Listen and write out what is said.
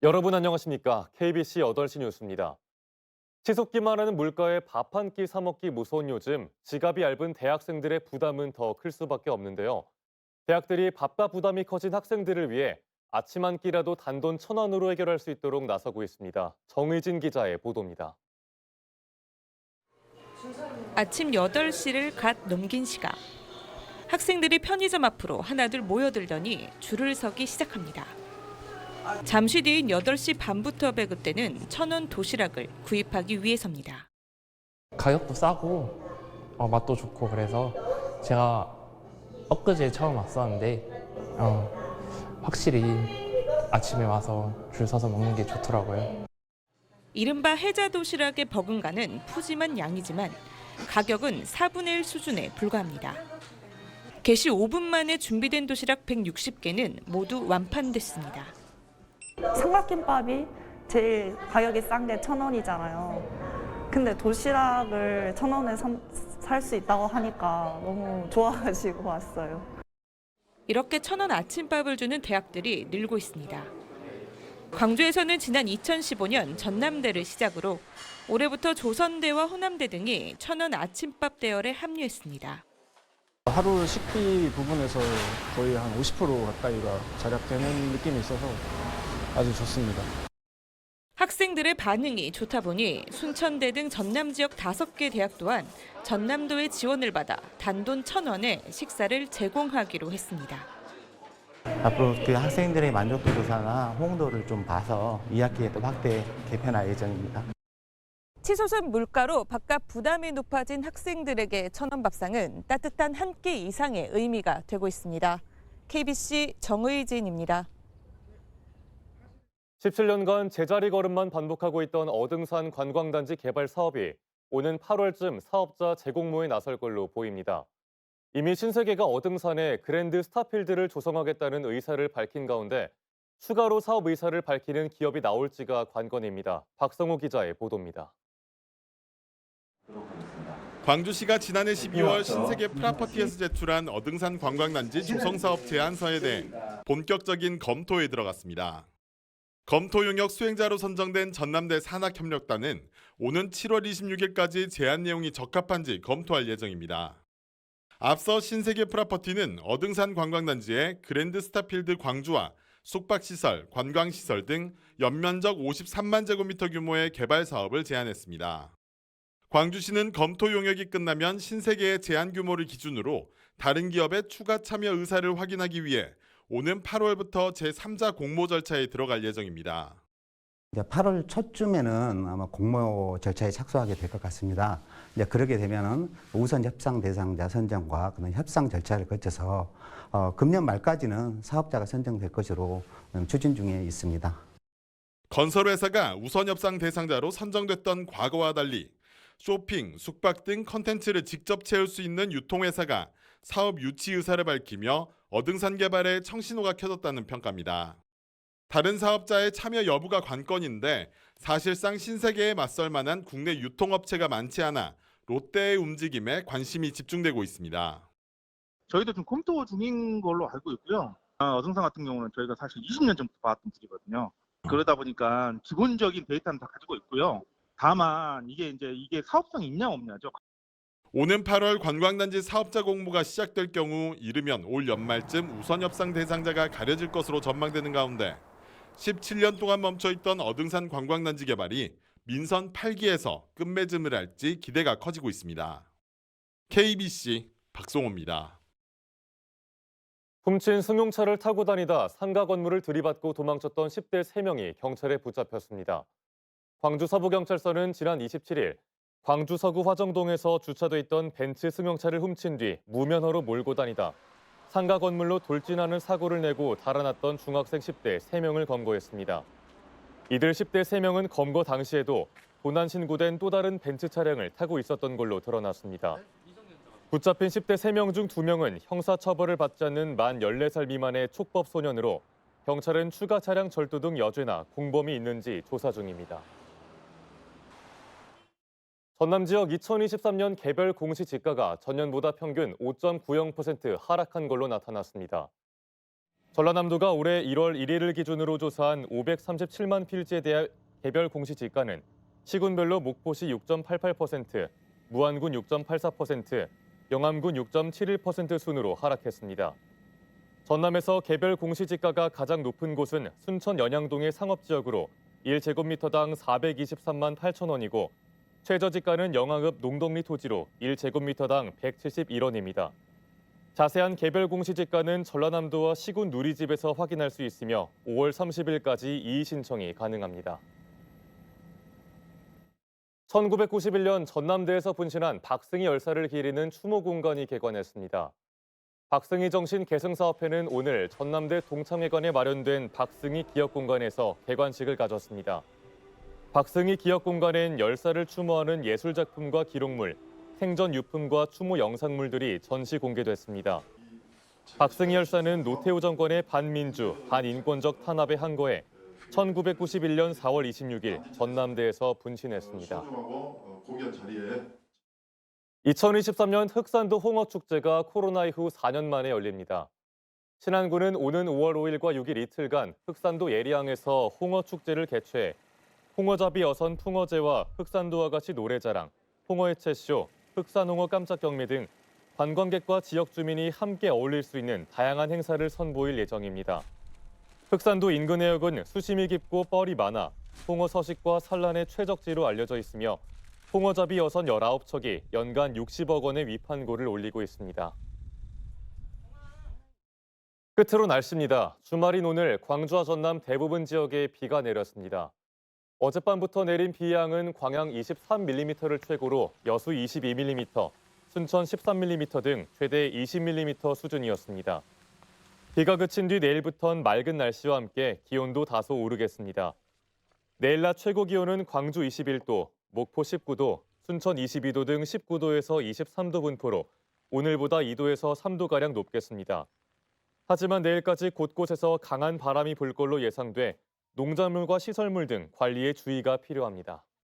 여러분 안녕하십니까? KBC 8시 뉴스입니다. 치솟기만 하는 물가에 밥 한 끼 사 먹기 무서운 요즘 지갑이 얇은 대학생들의 부담은 더 클 수밖에 없는데요. 대학들이 밥값 부담이 커진 학생들을 위해 아침 한 끼라도 단돈 1,000원으로 해결할 수 있도록 나서고 있습니다. 정의진 기자의 보도입니다. 아침 8시를 갓 넘긴 시각. 학생들이 편의점 앞으로 하나둘 모여들더니 줄을 서기 시작합니다. 잠시 뒤인 8시 반부터 배급되는 1,000원 도시락을 구입하기 위해서입니다. 가격도 싸고 맛도 좋고 그래서 제가 엊그제 처음 왔었는데 확실히 아침에 와서 줄 서서 먹는 게 좋더라고요. 이른바 해자 도시락에 버금가는 푸짐한 양이지만 가격은 4분의 1 수준에 불과합니다. 개시 5분 만에 준비된 도시락 160개는 모두 완판됐습니다. 삼각김밥이 제일 가격이 싼 게 1,000원이잖아요. 근데 도시락을 1,000원에 살 수 있다고 하니까 너무 좋아가지고 왔어요. 이렇게 1,000원 아침밥을 주는 대학들이 늘고 있습니다. 광주에서는 지난 2015년 전남대를 시작으로 올해부터 조선대와 호남대 등이 1,000원 아침밥 대열에 합류했습니다. 하루 식비 부분에서 거의 한 50% 가까이가 절약되는 느낌이 있어서 아주 좋습니다. 학생들의 반응이 좋다 보니 순천대 등 전남 지역 5개 대학 또한 전남도의 지원을 받아 단돈 1,000원에 식사를 제공하기로 했습니다. 앞으로 그 학생들의 만족도 조사나 호응도를 좀 봐서 2학기에 또 확대 개편할 예정입니다. 치솟은 물가로 밥값 부담이 높아진 학생들에게 1,000원 밥상은 따뜻한 한 끼 이상의 의미가 되고 있습니다. KBC 정의진입니다. 17년간 제자리 걸음만 반복하고 있던 어등산 관광단지 개발 사업이 오는 8월쯤 사업자 재공모에 나설 걸로 보입니다. 이미 신세계가 어등산에 그랜드 스타필드를 조성하겠다는 의사를 밝힌 가운데 추가로 사업 의사를 밝히는 기업이 나올지가 관건입니다. 박성호 기자의 보도입니다. 광주시가 지난해 12월 신세계 프라퍼티에서 제출한 어등산 관광단지 조성사업 제안서에 대해 본격적인 검토에 들어갔습니다. 검토 용역 수행자로 선정된 전남대 산학협력단은 오는 7월 26일까지 제안 내용이 적합한지 검토할 예정입니다. 앞서 신세계 프라퍼티는 어등산 관광단지의 그랜드 스타필드 광주와 숙박시설, 관광시설 등 연면적 53만 제곱미터 규모의 개발 사업을 제안했습니다. 광주시는 검토 용역이 끝나면 신세계의 제안 규모를 기준으로 다른 기업의 추가 참여 의사를 확인하기 위해 오는 8월부터 제3자 공모 절차에 들어갈 예정입니다. 이제 8월 초쯤에는 아마 공모 절차에 착수하게 될 것 같습니다. 이제 그렇게 되면은 우선 협상 대상자 선정과 그런 협상 절차를 거쳐서 금년 말까지는 사업자가 선정될 것으로 추진 중에 있습니다. 건설회사가 우선 협상 대상자로 선정됐던 과거와 달리 쇼핑, 숙박 등 컨텐츠를 직접 채울 수 있는 유통회사가 사업 유치 의사를 밝히며 어등산 개발에 청신호가 켜졌다는 평가입니다. 다른 사업자의 참여 여부가 관건인데 사실상 신세계에 맞설 만한 국내 유통업체가 많지 않아 롯데의 움직임에 관심이 집중되고 있습니다. 저희도 좀 검토 중인 걸로 알고 있고요. 어등산 같은 경우는 저희가 사실 20년 전부터 봐왔던 길이거든요. 그러다 보니까 기본적인 데이터는 다 가지고 있고요. 다만 이게 사업성이 있냐 없냐죠. 오는 8월 관광단지 사업자 공모가 시작될 경우 이르면 올 연말쯤 우선 협상 대상자가 가려질 것으로 전망되는 가운데 17년 동안 멈춰있던 어등산 관광단지 개발이 민선 8기에서 끝맺음을 할지 기대가 커지고 있습니다. KBC 박성호입니다. 훔친 승용차를 타고 다니다 상가 건물을 들이받고 도망쳤던 10대 3명이 경찰에 붙잡혔습니다. 광주 서부경찰서는 지난 27일 광주 서구 화정동에서 주차돼 있던 벤츠 승용차를 훔친 뒤 무면허로 몰고 다니다 상가 건물로 돌진하는 사고를 내고 달아났던 중학생 10대 3명을 검거했습니다. 이들 10대 3명은 검거 당시에도 도난 신고된 또 다른 벤츠 차량을 타고 있었던 걸로 드러났습니다. 붙잡힌 10대 3명 중 2명은 형사처벌을 받지 않는 만 14살 미만의 촉법 소년으로 경찰은 추가 차량 절도 등 여죄나 공범이 있는지 조사 중입니다. 전남 지역 2023년 개별 공시지가가 전년보다 평균 5.90% 하락한 걸로 나타났습니다. 전라남도가 올해 1월 1일을 기준으로 조사한 537만 필지에 대한 개별 공시지가는 시군별로 목포시 6.88%, 무안군 6.84%, 영암군 6.71% 순으로 하락했습니다. 전남에서 개별 공시지가가 가장 높은 곳은 순천 연양동의 상업지역으로 1제곱미터당 423만 8천 원이고 최저지가는 영암읍 농덕리 토지로 1제곱미터당 171원입니다. 자세한 개별 공시지가는 전라남도와 시군 누리집에서 확인할 수 있으며 5월 30일까지 이의 신청이 가능합니다. 1991년 전남대에서 분신한 박승희 열사를 기리는 추모 공간이 개관했습니다. 박승희 정신 계승사업회는 오늘 전남대 동창회관에 마련된 박승희 기억공간에서 개관식을 가졌습니다. 박승희 기억공간엔 열사를 추모하는 예술작품과 기록물, 생전 유품과 추모 영상물들이 전시 공개됐습니다. 박승희 열사는 노태우 정권의 반민주, 반인권적 탄압에 항거해 1991년 4월 26일 전남대에서 분신했습니다. 2023년 흑산도 홍어축제가 코로나 이후 4년 만에 열립니다. 신안군은 오는 5월 5일과 6일 이틀간 흑산도 예리항에서 홍어축제를 개최해 홍어잡이 어선 풍어제와 흑산도 아가씨 노래자랑, 홍어해체쇼, 흑산홍어 깜짝 경매 등 관광객과 지역 주민이 함께 어울릴 수 있는 다양한 행사를 선보일 예정입니다. 흑산도 인근 해역은 수심이 깊고 뻘이 많아 홍어 서식과 산란의 최적지로 알려져 있으며 홍어잡이 어선 19척이 연간 60억 원의 위판고를 올리고 있습니다. 끝으로 날씨입니다. 주말인 오늘 광주와 전남 대부분 지역에 비가 내렸습니다. 어젯밤부터 내린 비 양은 광양 23mm를 최고로 여수 22mm, 순천 13mm 등 최대 20mm 수준이었습니다. 비가 그친 뒤 내일부터는 맑은 날씨와 함께 기온도 다소 오르겠습니다. 내일 낮 최고 기온은 광주 21도, 목포 19도, 순천 22도 등 19도에서 23도 분포로 오늘보다 2도에서 3도가량 높겠습니다. 하지만 내일까지 곳곳에서 강한 바람이 불 걸로 예상돼 농작물과 시설물 등 관리에 주의가 필요합니다.